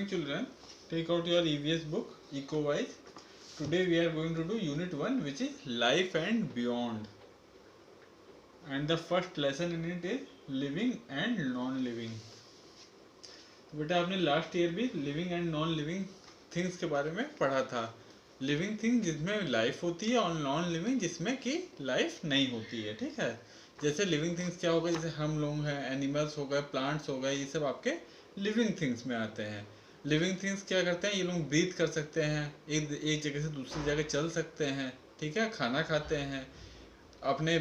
morning children. Take out your EVS book, EcoWise. Today we are going to do Unit 1, which is Life and Beyond. And the first lesson in it is Living and Non-Living. बेटा आपने last year भी living and non living things के बारे में पढ़ा था. Living thing जिसमें life होती है और नॉन लिविंग जिसमें कि लाइफ नहीं होती है. ठीक है. जैसे लिविंग थिंग्स क्या होगा, जैसे हम लोग हैं, एनिमल्स हो गए, प्लांट्स हो गए, ये सब आपके लिविंग थिंग्स में आते हैं. लिविंग थिंग्स क्या करते हैं, ये लोग ब्रीथ कर सकते हैं, एक जगह से दूसरी जगह चल सकते हैं. ठीक है. खाना खाते हैं, अपने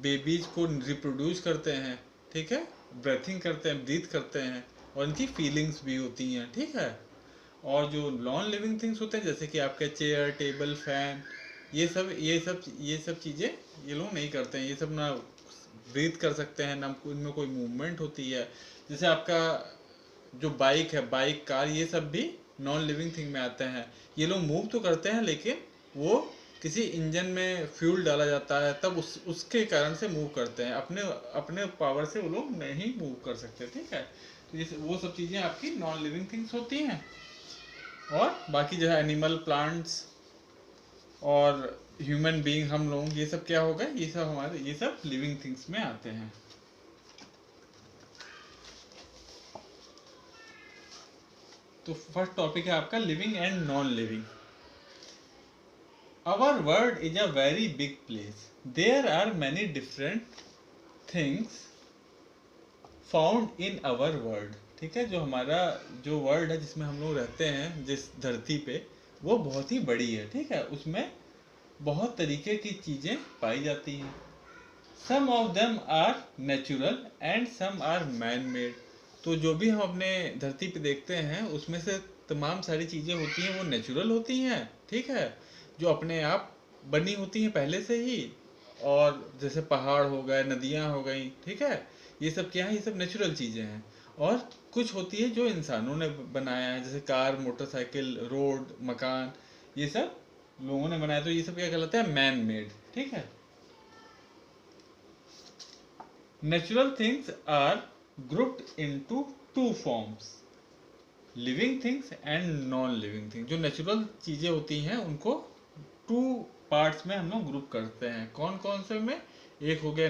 बेबीज को रिप्रोड्यूस करते हैं. ठीक है. ब्रेथिंग करते हैं, ब्रीथ करते हैं, और इनकी फीलिंग्स भी होती हैं. ठीक है. और जो नॉन लिविंग थिंग्स होते हैं जैसे कि आपके चेयर, टेबल, फैन, ये सब चीज़ें ये लोग नहीं करते हैं. ये सब ना ब्रीथ कर सकते हैं, ना इनमें कोई मूवमेंट होती है. जैसे आपका जो बाइक है, बाइक, कार, ये सब भी नॉन लिविंग थिंग में आते हैं. ये लोग मूव तो करते हैं लेकिन वो किसी इंजन में फ्यूल डाला जाता है तब उसके कारण से मूव करते हैं. अपने पावर से वो लोग नहीं मूव कर सकते. ठीक है. तो ये वो सब चीज़ें आपकी नॉन लिविंग थिंग्स होती हैं. और बाकी जो है एनिमल, प्लांट्स और ह्यूमन बीइंग, हम लोग, ये सब क्या होगा, ये सब लिविंग थिंग्स में आते हैं. तो फर्स्ट टॉपिक है आपका living and non living. Our world is a very big place. There are many different things found in our world. ठीक है. जो हमारा जो वर्ल्ड है जिसमें हम लोग रहते हैं, जिस धरती पे, वो बहुत ही बड़ी है. ठीक है. उसमें बहुत तरीके की चीज़ें पाई जाती हैं. Some of them are natural and some are man made. तो जो भी हम अपने धरती पे देखते हैं उसमें से तमाम सारी चीज़ें होती हैं वो नेचुरल होती हैं. ठीक है. जो अपने आप बनी होती हैं पहले से ही. और जैसे पहाड़ हो गए, नदियाँ हो गई. ठीक है. ये सब क्या है, ये सब नेचुरल चीज़ें हैं. और कुछ होती है जो इंसानों ने बनाया है, जैसे कार, मोटरसाइकिल, रोड, मकान, ये सब लोगों ने बनाया. तो ये सब क्या कहलाता है, मैन मेड. ठीक है. Natural things are grouped into two forms, living things and non living things. जो नेचुरल चीज़ें होती हैं उनको टू पार्ट्स में हम लोग ग्रुप करते हैं. कौन कौन से में? एक हो गया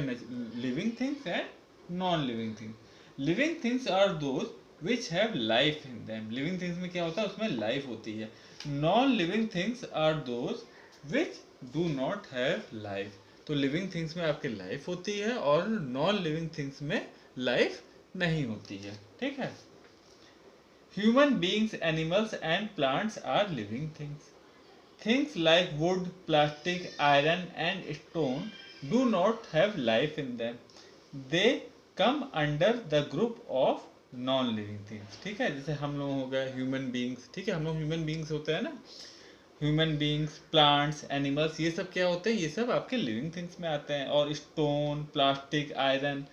living things and non living things. Living things are those which have life in them. Living things में क्या होता है, उसमें लाइफ होती है. Non living things are those which do not have life. तो लिविंग थिंग्स में आपकी लाइफ होती है और नॉन लिविंग थिंग्स में लाइफ नहीं होती है. ठीक है. Human beings, animals and plants are living things. Things like wood, plastic, iron and stone do not have life in them. They come under the group of non living things. ठीक है. जैसे हम लोग हो गए ह्यूमन बीइंग्स. ठीक है. हम लोग ह्यूमन बीइंग्स होते हैं ना. ह्यूमन बीइंग्स, प्लांट्स, एनिमल्स, ये सब क्या होते हैं, ये सब आपके लिविंग थिंग्स में आते हैं. और स्टोन, प्लास्टिक, आयरन,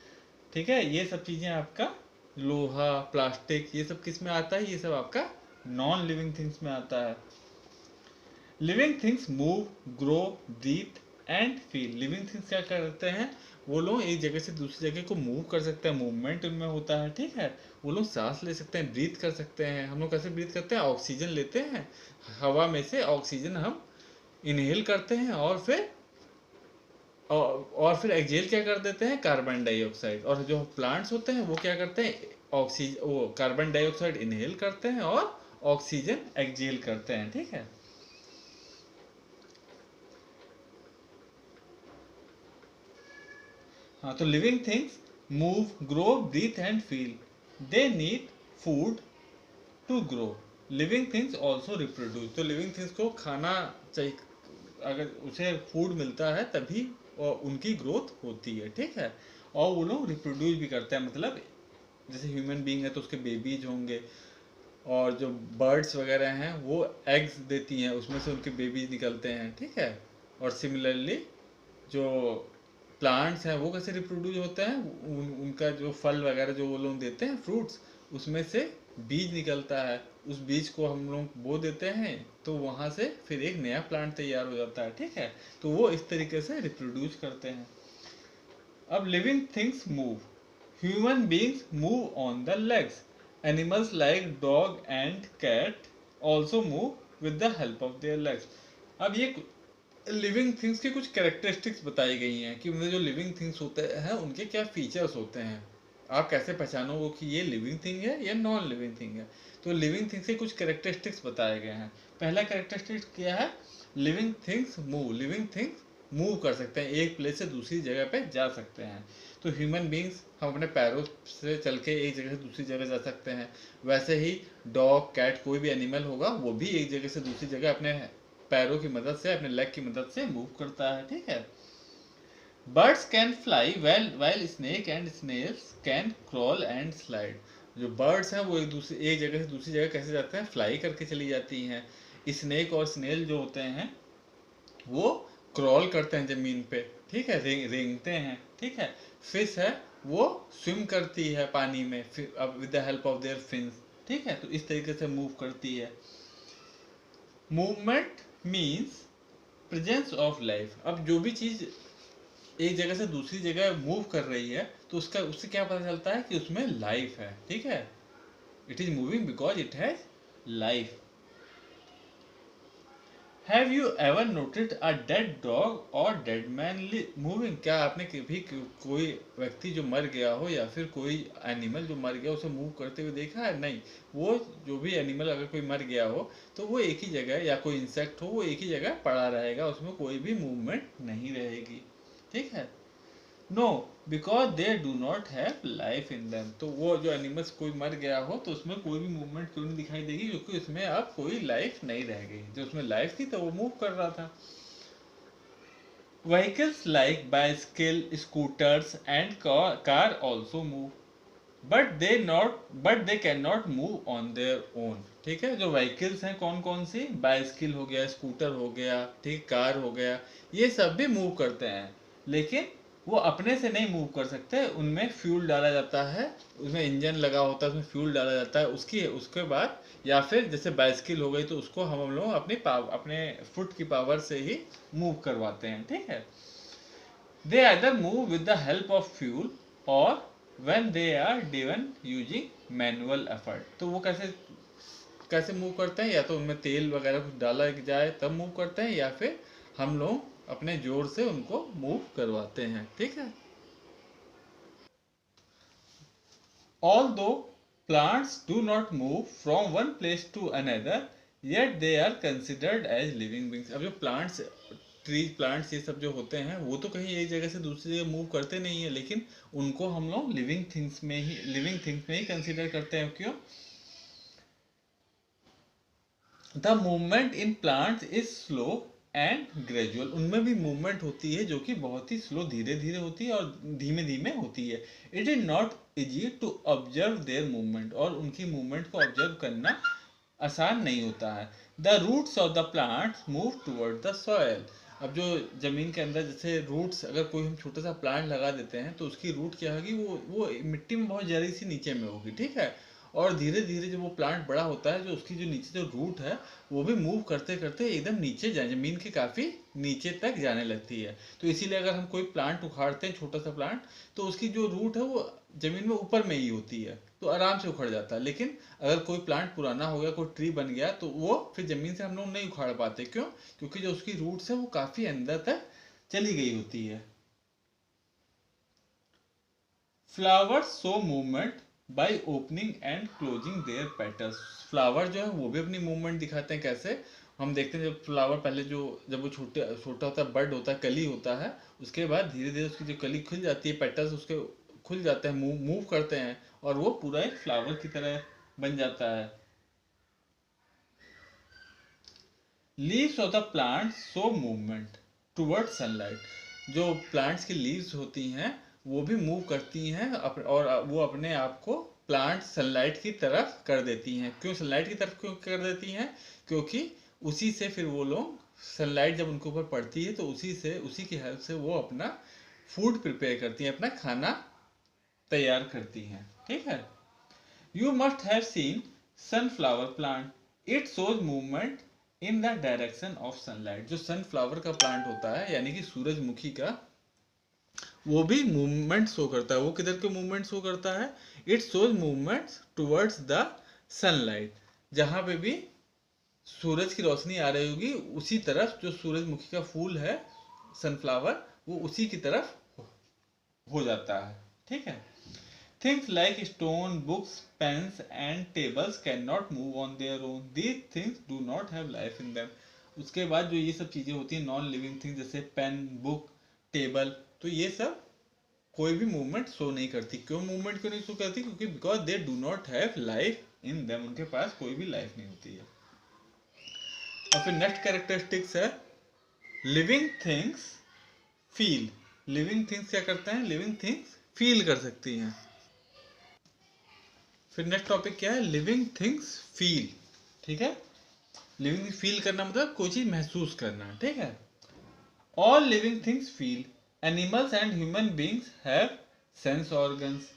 ठीक है, ये सब चीज़ें आपका लोहा, प्लास्टिक, ये सब किस में आता है, ये सब आपका नॉन लिविंग थिंग्स में आता है. Living things move, grow, breathe and feel. Living things क्या करते हैं, वो लोग एक जगह से दूसरी जगह को मूव कर सकते हैं, मूवमेंट उनमें होता है. ठीक है. वो लोग सांस ले सकते हैं, ब्रीथ कर सकते हैं. हम लोग कैसे ब्रीथ करते हैं, ऑक्सीजन लेते हैं, हवा में से ऑक्सीजन हम इनहेल करते हैं और फिर एक्सहेल क्या कर देते हैं, कार्बन डाइऑक्साइड. और जो प्लांट्स होते हैं वो क्या करते हैं, वो कार्बन डाइऑक्साइड इनहेल करते हैं और ऑक्सीजन एक्सहेल करते हैं. ठीक है. हाँ. तो living things move, grow, breathe and feel. They need food to grow. Living things also reproduce. तो लिविंग थिंग्स को खाना चाहिए, अगर उसे फूड मिलता है तभी उनकी ग्रोथ होती है. ठीक है. और वो लोग रिप्रोड्यूस भी करते हैं. मतलब जैसे ह्यूमन बीइंग है तो उसके बेबीज होंगे, और जो बर्ड्स वगैरह हैं वो एग्स देती हैं, उसमें से उनके बेबीज निकलते हैं. ठीक है. और सिमिलरली जो प्लांट्स हैं वो कैसे रिप्रोड्यूस होते हैं, उनका जो फल वगैरह जो वो लोग देते हैं, फ्रूट्स, उसमें से बीज निकलता है. उस बीज को हम लोग बो देते हैं तो वहाँ से फिर एक नया प्लांट तैयार हो जाता है. ठीक है. तो वो इस तरीके से रिप्रोड्यूस करते हैं. अब living things move. Human beings move on the legs. Animals like dog and cat also move with the help of their legs. अब ये लिविंग थिंग्स की कुछ कैरेक्टरिस्टिक्स बताई गई हैं कि उनमें जो लिविंग थिंग्स होते हैं उनके क्या फीचर्स होते हैं, आप कैसे पहचानोगे कि ये लिविंग थिंग है या नॉन लिविंग थिंग है। तो लिविंग थिंग्स के कुछ कैरेक्टरिस्टिक्स बताए गए हैं। पहला कैरेक्टरिस्टिक्स क्या है, living things move. Living things move कर सकते हैं, एक प्लेस से दूसरी जगह पे जा सकते हैं। तो ह्यूमन बींग्स हम अपने पैरों से चल के एक जगह से दूसरी जगह जा सकते हैं, वैसे ही डॉग कैट कोई भी एनिमल होगा वो भी एक जगह से दूसरी जगह अपने पैरों की मदद से, अपने लेग की मदद से मूव करता है, ठीक है। Birds can fly while snake and snails can crawl and slide. जो बर्ड्स हैं वो एक जगह से दूसरी जगह कैसे जाते हैं, फ्लाई करके चली जाती हैं। स्नेक और स्नेल जो होते हैं वो क्रॉल करते हैं जमीन पे, ठीक है, रेंगते हैं, ठीक है। फिश है वो स्विम करती है पानी में with the help of there fins, ठीक है। तो इस तरीके से मूव करती है। Movement means presence of life. अब जो भी चीज एक जगह से दूसरी जगह मूव कर रही है तो उससे क्या पता चलता है कि उसमें लाइफ है, ठीक है। It is moving because it has life. Have you ever noted a dead dog और डेड मैन मूविंग। क्या आपने कभी कोई व्यक्ति जो मर गया हो या फिर कोई एनिमल जो मर गया उसे मूव करते हुए देखा है? नहीं। वो जो भी एनिमल अगर कोई मर गया हो तो वो एक ही जगह, या कोई इंसेक्ट हो वो एक ही जगह पड़ा रहेगा, उसमें कोई भी मूवमेंट नहीं रहेगी, ठीक है। No, because they do not have life in them. तो वो जो एनिमल्स कोई मर गया हो तो उसमें कोई भी मूवमेंट क्यों नहीं दिखाई देगी, क्योंकि उसमें अब कोई लाइफ नहीं रह गई। जो उसमें लाइफ थी तो वो मूव कर रहा था। Vehicles like bicycle, scooters and car also move but they can not move on their own, ठीक है। जो व्हीकल्स हैं कौन कौन सी, बाइसिकल हो गया, स्कूटर हो गया, ठीक, कार हो गया, ये सब भी मूव करते हैं, लेकिन वो अपने से नहीं मूव कर सकते। उनमें फ्यूल डाला जाता है, उसमें इंजन लगा होता है, उसमें फ्यूल डाला जाता है उसके बाद, या फिर जैसे बाइसिकल हो गई तो उसको हम लोग अपने फुट की पावर से ही मूव करवाते हैं, ठीक है। They either move with the help of fuel or when they are driven using manual effort। तो वो कैसे कैसे मूव करते हैं, या तो उनमें तेल वगैरह कुछ डाला जाए तब मूव करते हैं, या फिर हम लोग अपने जोर से उनको मूव करवाते हैं, ठीक है। Although plants do not move from one place to another, yet they are considered as living beings। अब जो प्लांट्स ये सब जो होते हैं वो तो कहीं एक जगह से दूसरी जगह मूव करते नहीं है, लेकिन उनको हम लोग लिविंग थिंग्स में ही कंसिडर करते हैं। क्यों? The movement in plants is slow and gradual. उनमें भी मूवमेंट होती है जो कि बहुत ही स्लो, धीरे धीरे होती है और धीमे धीमे होती है। It is not easy to observe their movement. और उनकी मूवमेंट को ऑब्जर्व करना आसान नहीं होता है। The roots of the plants move toward the soil. अब जो जमीन के अंदर जैसे रूट्स, अगर कोई हम छोटा सा प्लांट लगा देते हैं तो उसकी रूट क्या होगी, वो मिट्टी में बहुत जरी सी नीचे में होगी, ठीक है। और धीरे धीरे जब वो प्लांट बड़ा होता है, जो उसकी जो नीचे जो रूट है वो भी मूव करते करते एकदम नीचे जाए, जमीन के काफी नीचे तक जाने लगती है। तो इसीलिए अगर हम कोई प्लांट उखाड़ते हैं, छोटा सा प्लांट, तो उसकी जो रूट है वो जमीन में ऊपर में ही होती है, तो आराम से उखड़ जाता है। लेकिन अगर कोई प्लांट पुराना हो गया, कोई ट्री बन गया, तो वो फिर जमीन से हम लोग नहीं उखाड़ पाते। क्यों? क्योंकि जो उसकी रूट्स है वो काफी अंदर तक चली गई होती है। Flowers show movement by opening and closing their petals. Flower जो है वो भी अपनी मूवमेंट दिखाते हैं। कैसे? हम देखते हैं जब फ्लावर पहले जब वो छोटा होता है, बड होता है, कली होता है, उसके बाद धीरे धीरे उसकी जो कली खुल जाती है, पेटल्स उसके खुल जाते हैं, मूव करते हैं, और वो पूरा एक फ्लावर की तरह बन जाता है। Leaves of the plant show movement toward sunlight. जो प्लांट्स की लीव्स होती हैं वो भी मूव करती हैं और वो अपने आप को प्लांट सनलाइट की तरफ कर देती हैं। क्यों सनलाइट की तरफ क्यों कर देती हैं? क्योंकि उसी से फिर वो लोग, सनलाइट जब उनके ऊपर पड़ती है तो उसी की हेल्प से वो अपना फूड प्रिपेयर करती हैं, अपना खाना तैयार करती हैं, ठीक है। You must have scene sunflower plant, it shows movement in the direction of sunlight. जो सनफ्लावर का प्लांट होता है, यानी कि सूरजमुखी का, वो भी मूवमेंट शो करता है। वो किधर के मूवमेंट शो करता है? It shows movements towards the sunlight. जहाँ पे भी सूरज की रोशनी आ रही होगी उसी तरफ जो सूरजमुखी का फूल है, सनफ्लावर, वो उसी की तरफ हो जाता है। ठीक है। Things like stone, books, pens and tables can not move on their own. These things do not have life in them. उसके बाद जो ये सब चीजें होती हैं नॉन लिविंग थिंग्स, जैसे पेन, बुक, टेबल, तो ये सब कोई भी मूवमेंट शो नहीं करती। क्यों मूवमेंट क्यों नहीं शो करती? क्योंकि because they do not have life in them, उनके पास कोई भी लाइफ नहीं होती है। और फिर नेक्स्ट कैरेक्टरिस्टिक्स है living things feel. Living things क्या करते हैं? लिविंग थिंग्स फील कर सकती हैं। फिर नेक्स्ट टॉपिक क्या है? Living things feel. ठीक है। लिविंग फील करना मतलब कोई चीज महसूस करना। ठीक है। All living things feel. Animals and human beings have sense organs.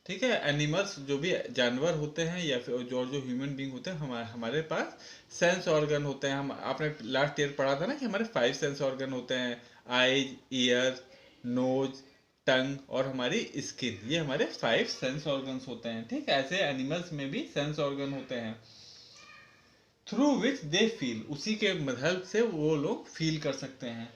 ठीक है। एनिमल्स जो भी जानवर होते हैं या फिर जो ह्यूमन बींग होते हैं, हमारे पास सेंस ऑर्गन होते हैं। हम आपने लास्ट ईयर पढ़ा था ना कि हमारे 5 सेंस ऑर्गन होते हैं, आईज, ईयर, नोज, टंग और हमारी स्किन। ये हमारे 5 सेंस ऑर्गन्स होते हैं। ठीक है। ऐसे एनिमल्स में भी सेंस ऑर्गन होते हैं थ्रू विच दे फील। उसी के मदद से वो लोग फील कर सकते हैं।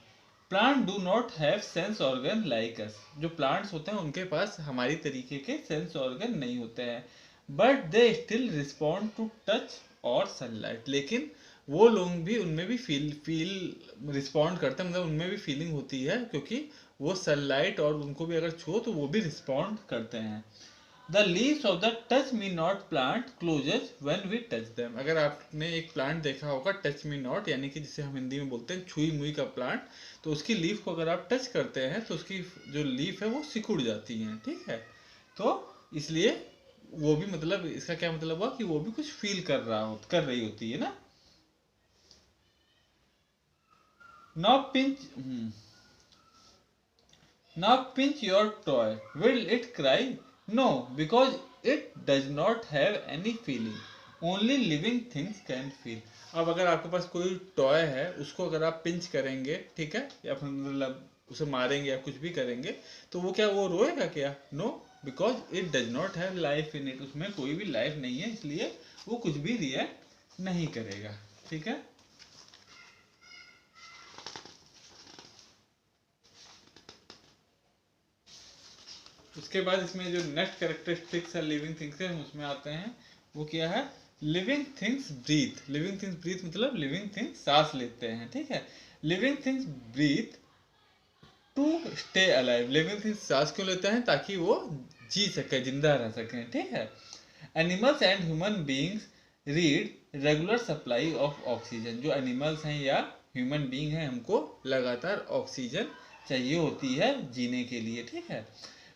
Plant do not have sense organ like us. जो प्लांट्स होते हैं उनके पास हमारी तरीके के सेंस ऑर्गन नहीं होते हैं, but they still respond to touch और सनलाइट। लेकिन वो लोग भी, उनमें भी फील रिस्पॉन्ड करते हैं, मतलब उनमें भी फीलिंग होती है, क्योंकि वो सनलाइट और उनको भी अगर छुओ तो वो भी रिस्पॉन्ड करते हैं। The leaves of the touch me not plant closes when we touch them. अगर आपने एक प्लांट देखा होगा टच मी नॉट, यानी कि जिसे हम हिंदी में बोलते हैं छुई मुई का प्लांट, तो उसकी लीफ को अगर आप टच करते हैं तो उसकी जो लीफ है वो सिकुड़ जाती हैं। ठीक है। तो इसलिए वो भी, मतलब इसका क्या मतलब हुआ कि वो भी कुछ फील कर रही होती है ना। Now pinch Now pinch your toy. Will it cry? No, because it does not have any feeling. Only living things can feel. अब अगर आपके पास कोई टॉय है, उसको अगर आप पिंच करेंगे, ठीक है, या फिर मतलब उसे मारेंगे या कुछ भी करेंगे, तो वो क्या, वो रोएगा क्या? No, because it does not have life in it. उसमें कोई भी लाइफ नहीं है, इसलिए वो कुछ भी रिएक्ट नहीं करेगा। ठीक है। उसके बाद इसमें जो नेक्स्ट कैरेक्टरिस्टिक्स है लिविंग थिंग्स के, हम उसमें आते हैं। वो क्या है? Living things breathe. Living things breathe मतलब लिविंग थिंग्स सांस लेते हैं। ठीक है। Living things breathe to stay alive. Living things सांस क्यों लेते हैं? ताकि वो जी सके, जिंदा रह सकें। ठीक है। Animals and human beings read regular supply of oxygen. जो एनिमल्स हैं या ह्यूमन बींग हैं, हमको लगातार ऑक्सीजन चाहिए होती है जीने के लिए। ठीक है।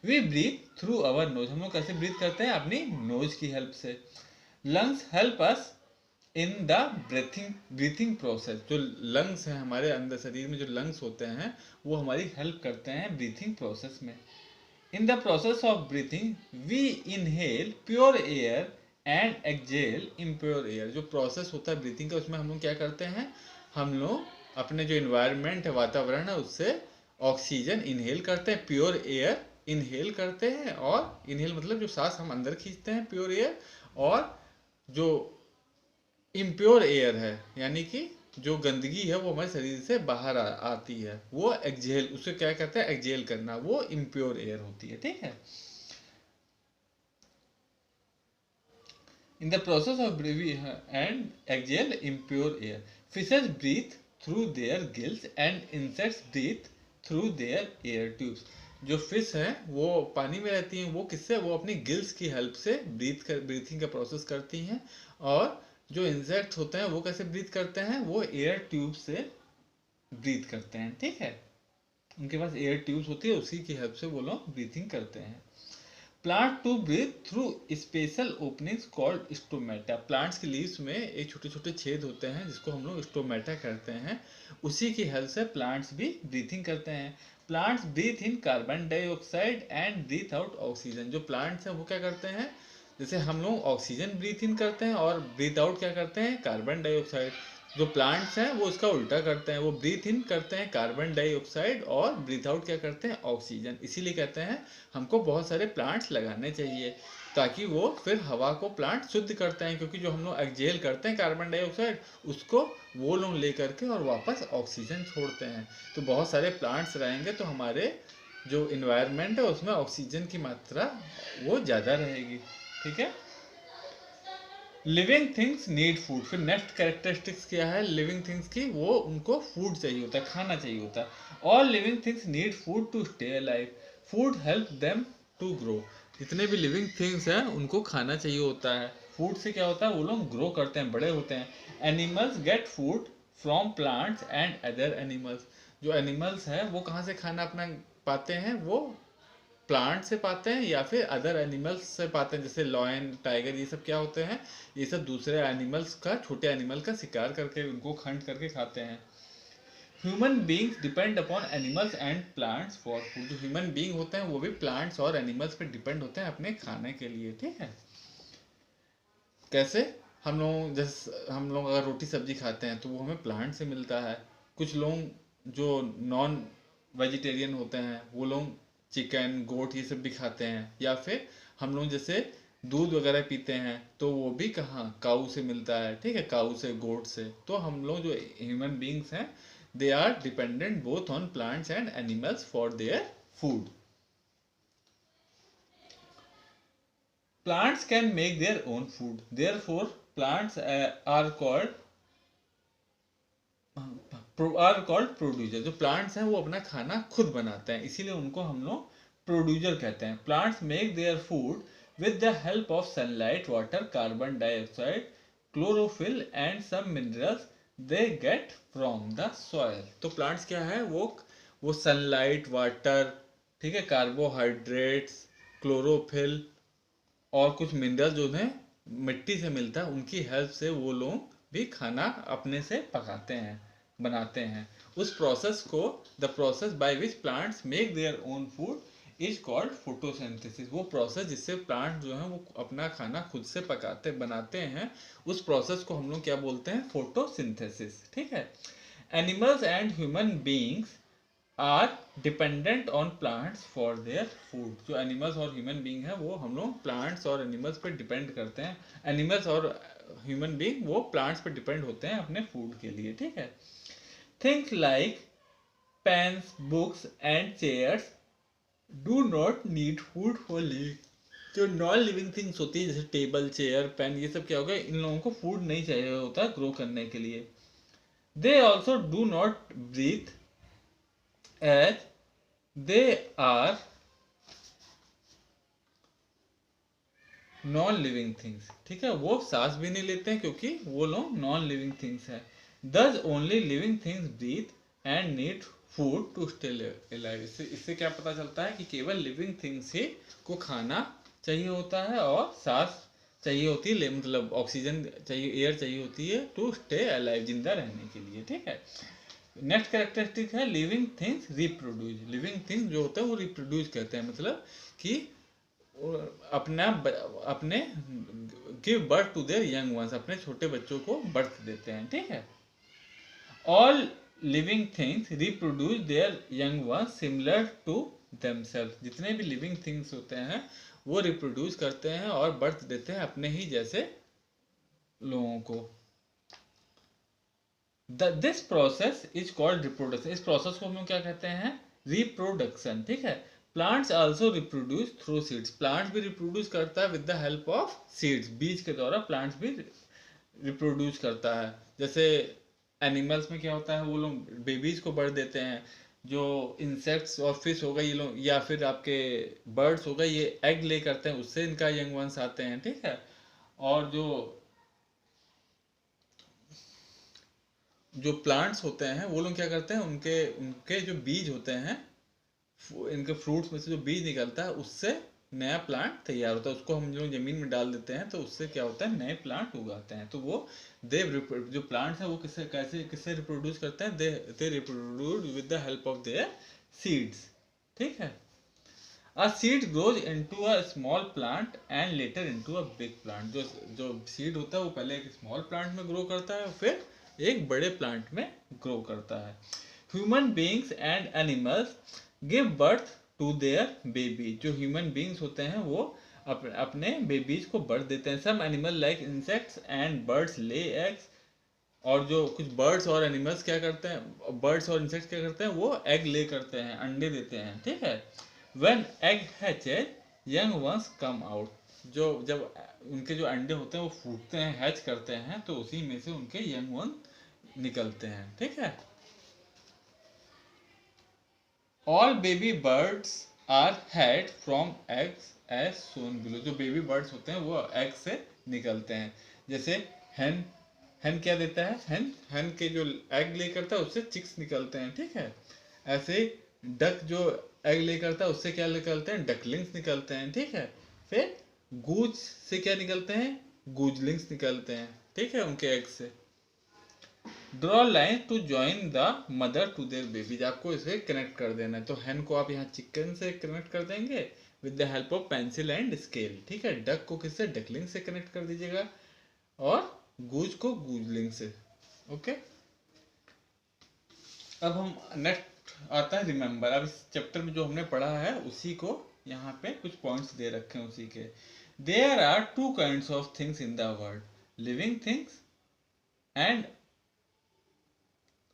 We breathe through our nose. हम लोग कैसे ब्रीथ करते हैं? अपनी नोज की हेल्प से। Lungs help us in the breathing process. जो लंग्स हैं हमारे अंदर, शरीर में जो लंग्स होते हैं, वो हमारी हेल्प करते हैं ब्रीथिंग प्रोसेस में। In the process of breathing we inhale pure air and exhale impure air. जो प्रोसेस होता है ब्रीथिंग का, उसमें हम लोग क्या करते हैं? हम लोग अपने जो इन्वायरमेंट है, वातावरण है, उससे ऑक्सीजन इनहेल करते हैं, प्योर एयर इनहेल करते हैं। और इनहेल मतलब जो सांस हम अंदर खींचते हैं, प्योर एयर। और जो इम्प्योर एयर है, यानी कि जो गंदगी है वो हमारे शरीर से बाहर आती है, वो एक्सहेल, उसे क्या कहते हैं? एक्सहेल करना, वो इम्प्योर एयर होती है। ठीक है। In the process of breathing and exhale impure air, fishes breathe through their gills and insects breathe through their air tubes. जो फिश हैं वो पानी में रहती हैं, वो किससे? वो अपनी गिल्स की हेल्प से ब्रीथिंग का प्रोसेस करती हैं। और जो इंसेक्ट्स होते हैं वो कैसे ब्रीथ करते हैं? वो एयर ट्यूब से ब्रीथ करते हैं। ठीक है। उनके पास एयर ट्यूब्स होती है, उसी की हेल्प से वो लोग ब्रीथिंग करते हैं। Plant too breathe through special openings called stomata. Plants के लीव्स में एक छोटे छोटे छेद होते हैं जिसको हम लोग स्टोमेटा कहते हैं। उसी की हेल्प से प्लांट्स भी ब्रीथिंग करते हैं। Plants breathe in carbon dioxide and breathe out oxygen. जो प्लांट्स हैं वो क्या करते हैं? जैसे हम लोग ऑक्सीजन ब्रीथ इन करते हैं और ब्रीथ आउट क्या करते हैं? Carbon dioxide. जो प्लांट्स हैं वो उसका उल्टा करते हैं, वो ब्रीथ इन करते हैं कार्बन डाइऑक्साइड और ब्रीथ आउट क्या करते हैं, ऑक्सीजन। इसीलिए कहते हैं हमको बहुत सारे प्लांट्स लगाने चाहिए ताकि वो फिर हवा को प्लांट शुद्ध करते हैं, क्योंकि जो हम लोग एक्सहेल करते हैं कार्बन डाइऑक्साइड उसको वो लोग ले करके और वापस ऑक्सीजन छोड़ते हैं। तो बहुत सारे प्लांट्स रहेंगे तो हमारे जो इन्वायरमेंट है उसमें ऑक्सीजन की मात्रा वो ज़्यादा रहेगी। ठीक है। Living things need food. फिर नेक्स्ट कैरेक्टरिस्टिक्स क्या है लिविंग थिंग्स की, वो उनको फूड चाहिए होता है, खाना चाहिए होता है। All living things need food to stay alive, food help them to grow. जितने भी लिविंग थिंग्स हैं उनको खाना चाहिए होता है। फूड से क्या होता है, वो लोग ग्रो करते हैं, बड़े होते हैं। Animals get food from plants and other animals. जो एनिमल्स हैं वो कहाँ से खाना अपना पाते हैं, वो प्लांट से पाते हैं या फिर अदर एनिमल्स से पाते हैं, जैसे लॉयन, टाइगर, ये सब क्या होते हैं, ये सब दूसरे एनिमल्स का, छोटे एनिमल का शिकार करके उनको खंड करके खाते हैं। Human beings depend upon animals and plants for food. जो ह्यूमन बींग होते हैं वो भी प्लांट्स और एनिमल्स पे डिपेंड होते हैं अपने खाने के लिए। ठीक है। कैसे, हम लोग अगर रोटी सब्जी खाते हैं तो वो हमें प्लांट से मिलता है। कुछ लोग जो नॉन वेजिटेरियन होते हैं वो लोग चिकन, गोट ये सब भी खाते हैं। या फिर हम लोग जैसे दूध वगैरह पीते हैं तो वो भी कहाँ, काऊ से मिलता है। ठीक है, काऊ से, गोट से। तो हम लोग जो ह्यूमन बींग्स हैं they are dependent both on plants and animals for their food. Plants can make their own food. Therefore, plants are called producer. जो plants हैं वो अपना खाना खुद बनाते हैं, इसीलिए उनको हम लोग producer कहते हैं। Plants make their food with the help of sunlight, water, carbon dioxide, chlorophyll and some minerals they get from the soil. तो plants क्या है, वो sunlight, water, ठीक है, carbohydrates, chlorophyll और कुछ मिनरल जो है मिट्टी से मिलता है, उनकी हेल्प से वो लोग भी खाना अपने से पकाते हैं, बनाते हैं। उस प्रोसेस को, the process by which plants make their own food is called photosynthesis. वो प्रोसेस जिससे प्लांट जो है वो अपना खाना खुद से पकाते बनाते हैं, उस प्रोसेस को हम लोग क्या बोलते हैं, फोटोसिंथेसिस। ठीक है। Animals and human beings are dependent on plants for their food. जो एनिमल्स और ह्यूमन बींग है वो हम लोग प्लांट्स और एनिमल्स पे डिपेंड करते हैं। एनिमल्स और ह्यूमन बींग वो प्लांट्स पे डिपेंड होते हैं अपने फूड के लिए। ठीक है। Things like pens, books and chairs do not need food for living. जो नॉन लिविंग थिंग्स होती है जैसे टेबल, चेयर, पेन, ये सब क्या होगा, इन लोगों को फूड नहीं चाहिए होता ग्रो करने के लिए। They also do not breathe as they are non living things. ठीक है, वो सांस भी नहीं लेते हैं क्योंकि वो लोग नॉन लिविंग थिंग्स है। Thus only living things breathe and need food to stay alive. इससे क्या पता चलता है कि केवल लिविंग थिंग्स ही को खाना चाहिए होता है और सांस चाहिए होती है, मतलब ऑक्सीजन चाहिए, एयर चाहिए होती है टू स्टे अलाइव, जिंदा रहने के लिए। ठीक है। नेक्स्ट कैरेक्टरिस्टिक है living things reproduce. Living things जो होता है वो रिप्रोड्यूस कहते हैं, मतलब कि अपने give birth to their young ones, अपने छोटे बच्चों को बर्थ देते हैं। ठीक है। All living things reproduce their young ones similar to themselves. जितने भी लिविंग थिंग्स होते हैं वो रिप्रोड्यूस करते हैं और बर्थ देते हैं अपने ही जैसे लोगों को। This process is called reproduction. इस प्रोसेस को हम लोग क्या कहते हैं, रिप्रोडक्शन। ठीक है। Plants also reproduce through seeds. Plants भी रिप्रोड्यूस करता है with the help of seeds. बीज के द्वारा प्लांट्स भी रिप्रोड्यूस करता है। जैसे एनिमल्स में क्या होता है, वो लोग बेबीज को बर्थ देते हैं। जो इंसेक्ट्स और फिश हो गए ये लोग, या फिर आपके बर्ड्स हो गए, ये एग ले करते हैं, उससे इनका यंग वंस आते हैं। ठीक है। और जो प्लांट्स होते हैं वो लोग क्या करते हैं, उनके उनके जो बीज होते हैं, इनके फ्रूट्स में से जो बीज निकलता है उससे नया प्लांट तैयार होता है। उसको हम लोग जमीन में डाल देते हैं तो उससे क्या होता है, नए प्लांट उगाते हैं। तो वो जो प्लांट्स हैं वो किससे रिप्रोड्यूस करते हैं, they reproduce with the help of there seeds. ठीक है। A seed grows into a small plant and later into a big plant. जो सीड होता है वो पहले एक स्मॉल प्लांट में ग्रो करता है, फिर एक बड़े प्लांट में ग्रो करता है। Human beings and animals give birth to their baby. जो ह्यूमन बींग्स होते हैं वो अपने बेबीज को बर्थ देते हैं। Some animal like insects and birds lay eggs. और जो कुछ बर्ड्स और एनिमल्स क्या करते हैं, बर्ड्स और इंसेक्ट्स क्या करते हैं, वो एग ले करते हैं, अंडे देते हैं, ठीक है। When egg hatches young ones come out. जो जब उनके जो अंडे होते हैं वो फूटते हैं, हैच करते हैं, तो उसी में से उनके यंग वन निकलते हैं, ठीक है। All baby birds are hatched from eggs as shown below. जो बेबी बर्ड्स होते हैं वो एग से निकलते हैं। जैसे hen, hen क्या देता है, hen के जो एग ले करता है उससे चिक्स निकलते हैं, ठीक है। ऐसे डक जो एग ले करता है उससे क्या निकलते हैं, डकलिंग्स निकलते हैं, ठीक है। फिर गूज से क्या निकलते हैं, गूजलिंग्स निकलते हैं, ठीक है, उनके एग से। Draw line to join the mother to their babies. आपको इसे कनेक्ट कर देना है। तो hen को आप यहाँ चिकन से कनेक्ट कर देंगे with the help of pencil and scale, ठीक है। डक को किससे, डकलिंग से कनेक्ट कर दीजिएगा, और गूज को गूजलिंग से, ओके। अब हम नेक्स्ट आता है रिमेंबर। अब इस चैप्टर में जो हमने पढ़ा है उसी को यहाँ पे कुछ पॉइंट्स दे रखे हैं उसी के। There are two kinds of things in the world, living things and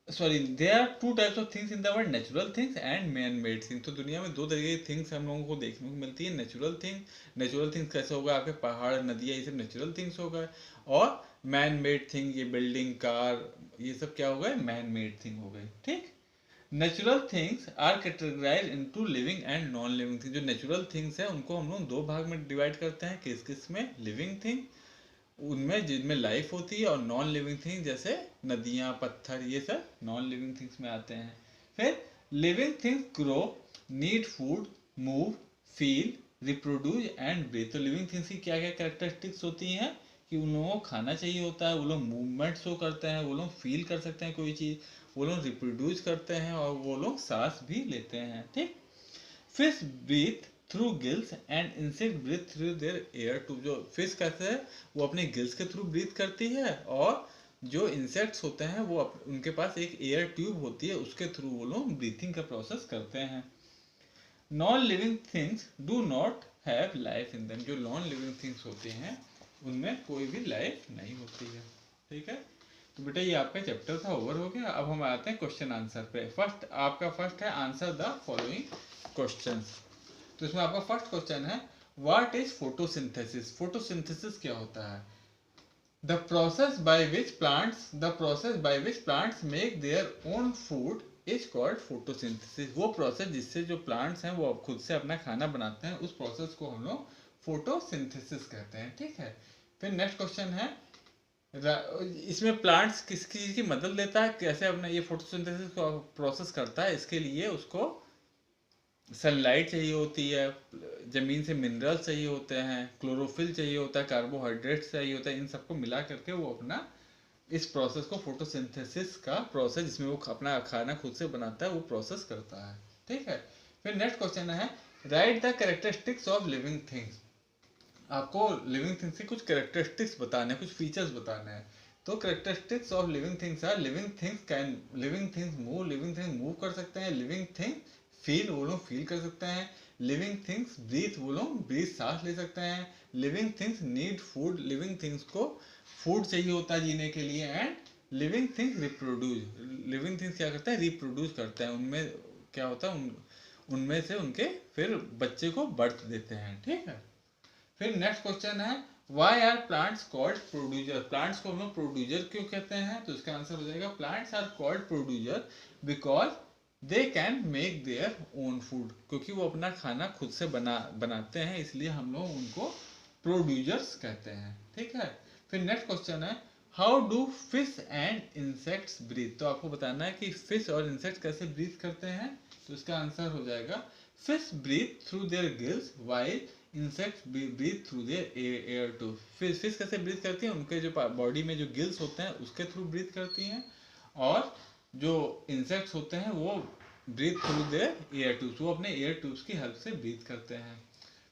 sorry there are two types of things in the world, natural things and man made things. तो दुनिया में दो तरीके की थिंग्स हम लोगों को देखने को मिलती है। नेचुरल थिंग्स कैसे होगा, आपके पहाड़, नदियाँ, ये सब नेचुरल थिंग्स होगा। और मैन मेड थिंग, ये बिल्डिंग, कार, ये सब क्या हो गए, मैन मेड थिंग हो गए, ठीक। Natural things are categorise into living and non living thing. जो नेचुरल थिंग्स हैं उनको हम लोग दो भाग में डिवाइड करते हैं। किस किस में, लिविंग थिंग उनमें जिनमें लाइफ होती है, और नॉन लिविंग थिंग जैसे नदियाँ, पत्थर, ये सब नॉन लिविंग थिंग्स में आते हैं। फिर living things grow, need food, move, feel, reproduce and breathe. तो लिविंग थिंग्स की क्या क्या कैरेक्टरिस्टिक्स होती हैं कि उन लोगों को खाना चाहिए होता है, वो लोग मूवमेंट शो करते हैं, वो लोग फील कर सकते हैं कोई चीज़, वो लोग रिप्रोड्यूस करते हैं, और वो लोग सांस भी लेते हैं, ठीक। Fish breathe through gills and insect breathe through their air tube. जो फिश कैसे है, वो अपने गिल्स के थ्रू ब्रीथ करती है, और जो इंसेक्ट्स होते हैं वो उनके पास एक एयर ट्यूब होती है, उसके थ्रू वो लोग ब्रीथिंग का प्रोसेस करते हैं। Non living things do not have life in them. जो नॉन लिविंग थिंग्स होते हैं उनमें कोई भी लाइफ नहीं होती है, ठीक है। तो बेटा ये आपका चैप्टर था, ओवर हो गया। अब हम आते हैं क्वेश्चन आंसर पे। फर्स्ट है आंसर द फॉलोइंग क्वेश्चंस। तो इसमें आपका फर्स्ट क्वेश्चन है, व्हाट इज फोटोसिंथेसिस। फोटोसिंथेसिस क्या होता है। The process by which plants make their own food is called photosynthesis. वो प्रोसेस जिससे जो प्लांट्स हैं वो खुद से अपना खाना बनाते हैं, उस प्रोसेस को हम लोग फोटोसिंथेसिस कहते हैं, ठीक है। फिर नेक्स्ट क्वेश्चन है, इसमें प्लांट्स किस चीज की मदद लेता है, कैसे अपना ये फोटोसिंथेसिस को प्रोसेस करता है। इसके लिए उसको सनलाइट चाहिए होती है, जमीन से मिनरल्स चाहिए होते हैं, क्लोरोफिल चाहिए होता है, कार्बोहाइड्रेट्स चाहिए होता है। इन सबको मिला करके वो अपना इस प्रोसेस को, फोटोसिंथेसिस का प्रोसेस जिसमें वो अपना खाना खुद से बनाता है, वो प्रोसेस करता है, ठीक है। फिर नेक्स्ट क्वेश्चन है, write the characteristics of living things. आपको लिविंग थिंग्स की कुछ कैरेक्टरिस्टिक्स बताने, कुछ फीचर्स बताने हैं। तो characteristics of living things are, living things move कर सकते हैं, लिविंग थिंग फील, वो लोग फील कर सकते हैं, लिविंग थिंग्स ब्रीथ, वो लोग ब्रीथ सांस ले सकते हैं, living things need food, living things को फूड चाहिए होता है जीने के लिए, and living things reproduce, living things क्या करते हैं, रिप्रोड्यूस करते हैं। उनमें क्या होता है, उनमें से उनके फिर बच्चे को बर्थ देते हैं, ठीक है। फिर नेक्स्ट क्वेश्चन है, why are plants called producer. Plants को हम लोग प्रोड्यूसर क्यों कहते हैं, तो इसका आंसर हो जाएगा, plants are called producer because they can make their own food. क्योंकि वो अपना खाना खुद से बनाते हैं, इसलिए हम लोग उनको प्रोड्यूसर्स कहते हैं, ठीक है। फिर नेक्स्ट क्वेश्चन है, how do fish and insects breathe. तो आपको बताना है कि फिश और इंसेक्ट कैसे ब्रीथ करते हैं। तो इसका आंसर हो जाएगा, fish breathe through their gills while insects breathe through their air tube. Fish कैसे ब्रीथ करती हैं, उनके जो बॉडी में जो गिल्स होते हैं उसके थ्रू ब्रीथ करती हैं, और जो इंसेक्ट्स होते हैं वो breathe through their air tubes, वो अपने एयर ट्यूब्स की हेल्प से ब्रीथ करते हैं।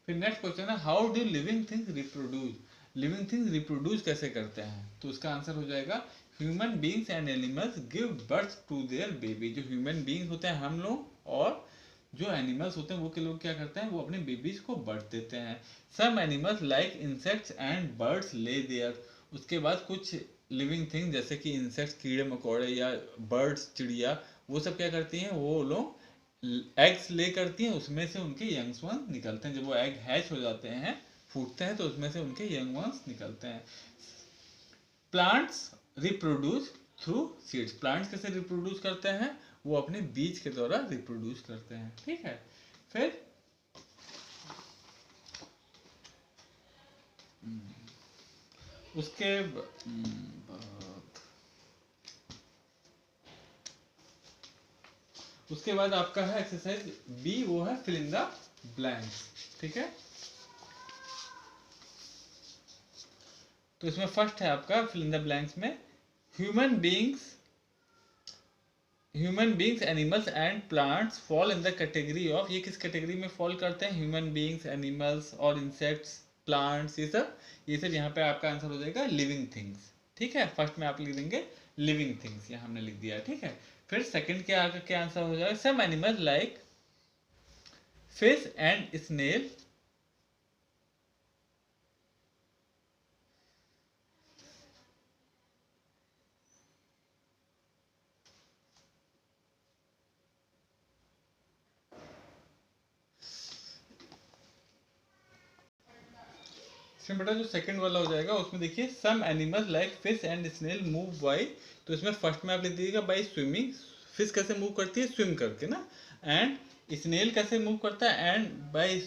फिर नेक्स्ट क्वेश्चन है, how do living things reproduce. Living things reproduce कैसे करते हैं, तो उसका आंसर हो जाएगा human beings and animals give birth to their baby. जो ह्यूमन बींग्स होते हैं हम लोग, और जो एनिमल्स होते हैं वो के लोग क्या करते हैं, वो अपने बेबीज को बर्थ देते हैं। Some animals like insects and birds lay their. उसके बाद कुछ लिविंग थिंग जैसे कि इंसेक्ट्स कीड़े मकोड़े या बर्ड्स चिड़िया, वो सब क्या करती हैं, वो लोग एग्स ले करती हैं, उसमें से उनके यंग्स वन निकलते हैं। जब वो एग हैच हो जाते हैं, फूटते हैं, तो उसमें से उनके यंग वंस निकलते हैं। Plants reproduce through seeds. Plants कैसे रिप्रोड्यूस करते हैं, वो अपने बीज के द्वारा रिप्रोड्यूस करते हैं। ठीक है, फिर उसके उसके बाद आपका है एक्सरसाइज बी, वो है फिल इन द ब्लैंक्स। ठीक है, तो इसमें फर्स्ट है आपका फिल इन द ब्लैंक्स में human beings animals and plants fall in the category of. ये किस कैटेगरी में फॉल करते हैं, ह्यूमन बींग्स, एनिमल्स और इंसेक्ट्स, प्लांट्स, ये सब यहाँ पे आपका आंसर हो जाएगा लिविंग थिंग्स। ठीक है, फर्स्ट में आप लिख देंगे लिविंग थिंग्स, यहाँ हमने लिख दिया है। ठीक है, फिर सेकंड के आगे क्या आंसर हो जाएगा, some animals like fish and snail इसमें बेटा जो सेकंड वाला हो जाएगा उसमें देखिए some animals like fish and snail move by. तो इसमें फर्स्ट में आप लिख दीजिएगा बाय स्विमिंग। फिश कैसे मूव करती है, स्विम करके ना। एंड स्नेल कैसे मूव करता है, एंड बाय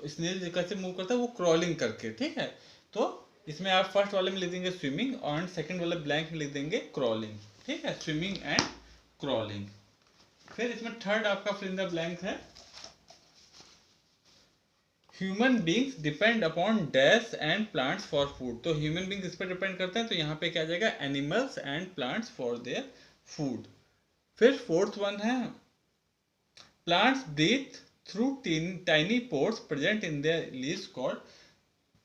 स्नेल कैसे मूव करता है, वो क्रॉलिंग करके। ठीक है, तो इसमें आप फर्स्ट वाले में लिख देंगे स्विमिंग और सेकंड वाले ब्लैंक में लिख देंगे क्रॉलिंग। ठीक है, स्विमिंग एंड क्रॉलिंग। फिर इसमें थर्ड आपका फिल इन द ब्लैंक है human beings depend upon dash and plants for food. तो ह्यूमन बींग्स इस पर डिपेंड करते हैं, तो यहाँ पे क्या आ जाएगा animals and plants for their food. फिर फोर्थ वन है plants breathe through tiny pores present in their leaves called.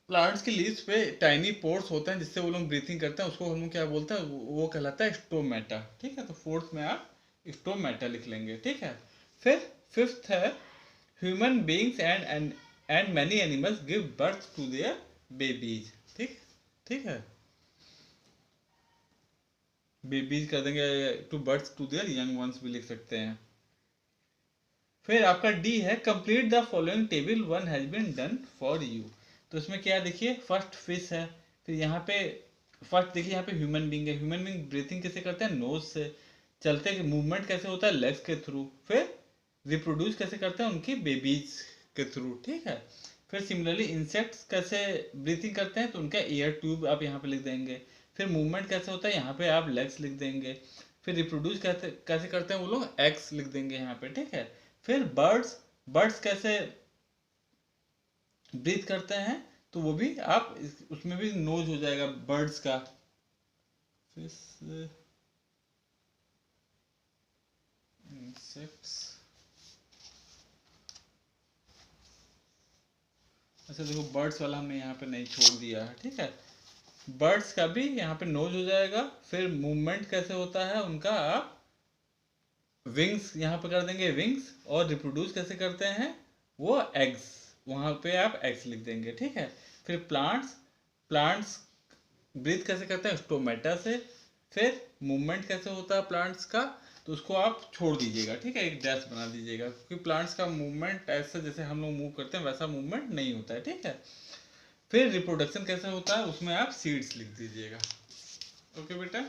Plants के लीव्स पे टाइनी पोर्स होते हैं जिससे वो लोग ब्रीथिंग करते हैं, उसको हम लोग क्या बोलते हैं, वो कहलाता है स्टोमेटा। ठीक है, तो फोर्थ में आप स्टोमेटा लिख लेंगे। ठीक है, फिर फिफ्थ है human beings and many animals give birth to their babies. ठीक ठीक है, बेबीज कर देंगे to birth to their young ones भी लिख सकते हैं। फिर आपका डी है complete the following table, one has been done for you. तो इसमें क्या देखिए फर्स्ट फिश है, फिर यहाँ पे फर्स्ट देखिए यहाँ पे ह्यूमन बींग है। ह्यूमन बींग ब्रीथिंग कैसे करते हैं, नोज से। चलते मूवमेंट कैसे होता है, लेग्स के थ्रू। फिर रिप्रोड्यूस कैसे करते हैं, उनकी बेबीज के थ्रू। ठीक है, फिर सिमिलरली इंसेक्ट्स कैसे ब्रीथिंग करते हैं, तो उनका एयर ट्यूब आप यहाँ पे लिख देंगे। फिर मूवमेंट कैसे होता है, यहाँ पे आप लेग्स लिख देंगे। फिर रिप्रोड्यूस कैसे कैसे करते हैं वो लोग, एग्स लिख देंगे यहाँ पे। ठीक है, फिर बर्ड्स बर्ड्स कैसे ब्रीथ करते हैं, तो वो भी आप उसमें भी नोज हो जाएगा बर्ड्स का। फिर इंसेक्ट्स, अच्छा देखो बर्ड्स वाला हमने यहाँ पे नहीं छोड़ दिया है। ठीक है, बर्ड्स का भी यहाँ पे नोज हो जाएगा। फिर मूवमेंट कैसे होता है उनका, आप विंग्स यहाँ पे कर देंगे विंग्स। और रिप्रोड्यूस कैसे करते हैं वो एग्स, वहाँ पे आप एग्स लिख देंगे। ठीक है, फिर प्लांट्स प्लांट्स ब्रीथ कैसे करते हैं, स्टोमेटा से। फिर मूवमेंट कैसे होता है प्लांट्स का, तो उसको आप छोड़ दीजिएगा। ठीक है, एक डैश बना दीजिएगा, क्योंकि प्लांट्स का मूवमेंट ऐसा जैसे हम लोग मूव करते हैं वैसा मूवमेंट नहीं होता है। ठीक है, फिर रिप्रोडक्शन कैसे होता है उसमें आप सीड्स लिख दीजिएगा। ओके बेटा,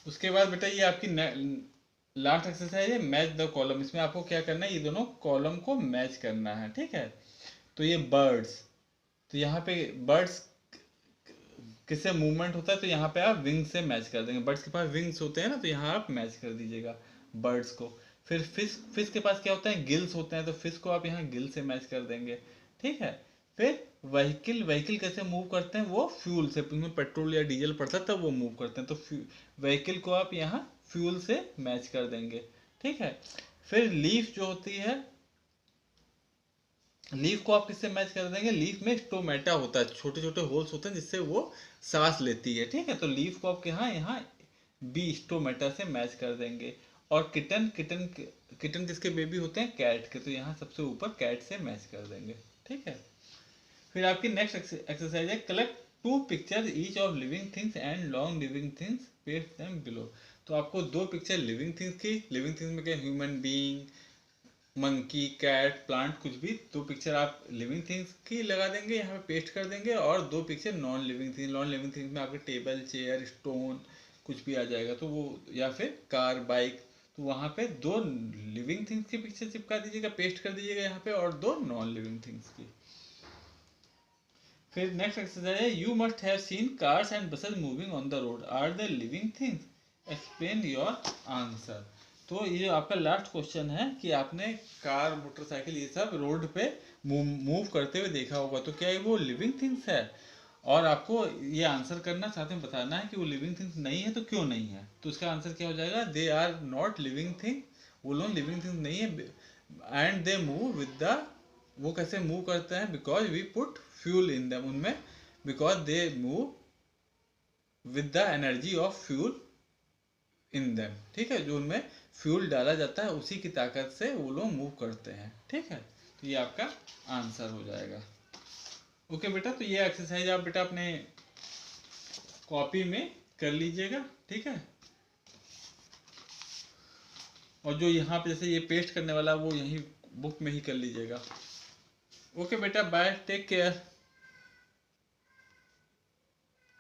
उसके बाद बेटा ये आपकी लास्ट एक्सरसाइज है मैच द कॉलम। इसमें आपको क्या करना है, ये दोनों कॉलम को मैच करना है। ठीक है, तो ये बर्ड्स, तो यहाँ पे बर्ड्स किससे मूवमेंट होता है, तो यहाँ पे आप विंग से मैच कर देंगे। बर्ड्स के पास विंग्स होते हैं ना, तो यहाँ आप मैच कर दीजिएगा बर्ड्स को। फिर फिश फिश के पास क्या होता है, गिल्स होते हैं, तो फिश को आप यहाँ गिल से मैच कर देंगे। ठीक है, फिर व्हीकल व्हीकल कैसे मूव करते हैं, वो फ्यूल से, उसमें पेट्रोल या डीजल पड़ता है तब वो मूव करते हैं, तो व्हीकल को आप यहाँ फ्यूल से मैच कर देंगे। ठीक है, फिर लीफ जो होती है, लीफ को आप किससे मैच कर देंगे, लीफ में स्टोमेटा होता है, छोटे छोटे होल्स होते हैं जिससे वो सांस लेती है, ठीक है। तो लीफ को आप यहाँ यहाँ बी स्टोमेटा से मैच कर देंगे। और किटन किटन किटन किसके बेबी होते हैं, कैट के, तो यहाँ सबसे ऊपर कैट से मैच कर देंगे, ठीक है। फिर आपकी नेक्स्ट एक्सरसाइज है collect two picture each of living things and लॉन्ग living things, paste them below. तो आपको दो पिक्चर लिविंग थिंग्स की, लिविंग थिंग्स में क्या, human being, monkey, cat, plant, कुछ भी, दो पिक्चर आप लिविंग थिंग्स की लगा देंगे, यहाँ पे पेस्ट कर देंगे। और दो picture non living things, non living things में आपके टेबल, चेयर, स्टोन कुछ भी आ जाएगा, तो वो, या फिर कार, बाइक, तो वहाँ पे दो लिविंग थिंग्स की पिक्चर चिपका दीजिएगा, पेस्ट कर दीजिएगा यहाँ पे, और दो नॉन लिविंग थिंग्स की। फिर नेक्स्ट एक्सरसाइज है you must have seen cars and buses moving on the road, are the living things, explain your answer. तो ये आपका लास्ट क्वेश्चन है कि आपने कार, मोटरसाइकिल, ये सब रोड पे मूव करते हुए देखा होगा, तो क्या ये वो लिविंग थिंग्स है? और आपको ये आंसर करना, साथ में बताना है कि वो लिविंग थिंग्स नहीं है तो क्यों नहीं है। तो इसका आंसर क्या हो जाएगा, they are not living thing, वो लोग लिविंग थिंग्स नहीं है। And they move with the, वो कैसे मूव करते हैं, because we put fuel in them, उनमें, because they move with the energy of fuel in them, ठीक है, जो उनमें फ्यूल डाला जाता है उसी की ताकत से वो लोग मूव करते हैं, ठीक है। तो ये आपका आंसर हो जाएगा। ओके बेटा, तो ये एक्सरसाइज आप बेटा अपने कॉपी में कर लीजिएगा, ठीक है। और जो यहाँ पे जैसे ये पेस्ट करने वाला वो यहीं बुक में ही कर लीजिएगा। ओके बेटा, बाय, टेक केयर।